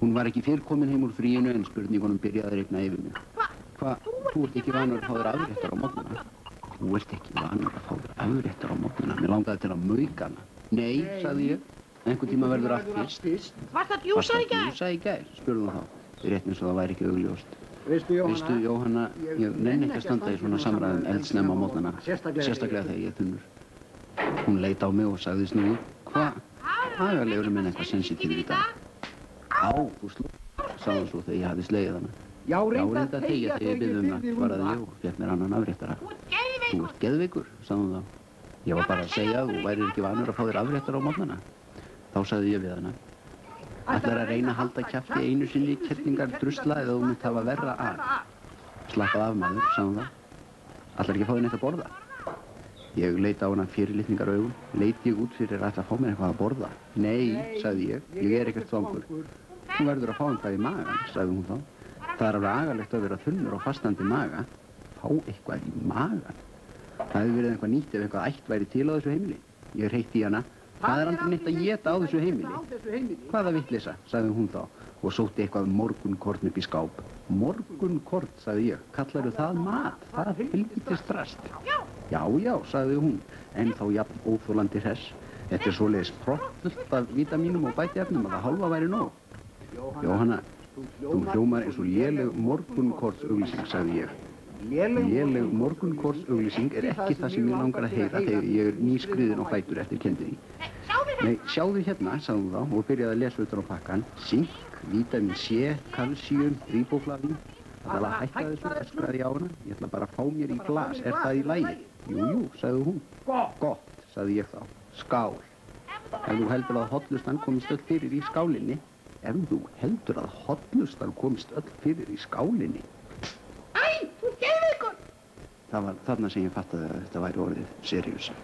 Hún var ekki fyrr komin heim úr fríinu en spurningunum byrjaði að rigna yfir mig. Hvað? Þú ert ekki vanur að fá þér afréttar á morgnana? Þú ert ekki vanur að fá þér afréttar á morgnana? Mér langaði til að mauka hana. Nei, sagði ég. Einhvern tíma verður allt fyrst. Varst það djúsa í gær? Djúsa í gær, spurði hún þá. Rétt eins og það væri ekki augljóst. Veistu, Jóhanna, ég nenni ekki að standa í svona samræðum eldsnemma á morgnana. Sérstaklega þegar ég er þunnur. Hún leit á mig og sagði snúið. Hvað? Agalegur minn eitthvað sensitífur í dag. Á, þú sagði hún svo þegar ég hafði slegið hana. Já, reynda að þegja þegar ég bið það, svaraði ég og fékk mér annan afréttara. Þú ert geðveikur, sagði hún þá. Ég var bara að segja að þú værir ekki vanur að fá þér afréttar á morgnana. Þá sagði ég við hana. Ætlar að reyna að halda kjafti einu sinni kerlingar drusla eða þú munt hafa verra að. Slappað af maður, sagði hún það. Ætlar ekki að fá þér neitt að borða? Ég leit á hana fyrirlitningaraugum. Leit ég út fyrir að ætla að fá mér eitthvað að borða? Nei, sagði ég er ekkert svangur. Þú verður að fá eitthvað í magann, sagði hún þá. Það er alveg agalegt að vera þunnur og fastandi maga. Fá eitthvað í magann? Það hefði verið eitthvað nýtt ef eitthvað ætt væri til á þessu heimili. Ég hreyti í hana. Það er aldrei neitt að éta á þessu heimili. Hvaða vitleysa, sagði hún þá og sótti eitthvað morgunkorn upp í skáp. Morgunkorn, sagði ég. Kallarðu það mat? Það helvítist drast. Já, sagði hún, en þá jafn óþolandi hress. Þetta er svoleiðis proppfullt af vítamínum og bætiefnum að það hálfa væri nóg. Jóhanna, þú hljómar eins og léleg morgunkornsauglýsing, sagði ég. Léleg morgunkornsauglýsing er ekki það sem ég langar að heyra þegar ég er nýskriðin á fætur eftir kendinni. Nei, sjáðu hérna, sagði hún þá og byrjaði að lesa utan á pakkan. Sink, vítamín C, kalsíum, riboflavin. Það er að hætta þessu, öskraði ég á hana. Ég ætla bara að fá mér í glas. Er það í lagi? Jú, sagði hún. Gott, sagði ég þá. Skál. Ef þú heldur að hollustan komist öll fyrir í skálinni. Ef þú heldur að hollustan komist öll fyrir í skálinni. Æ, þú geðveikur! Það var þarna sem ég fattaði að þetta væri orðið seriösa.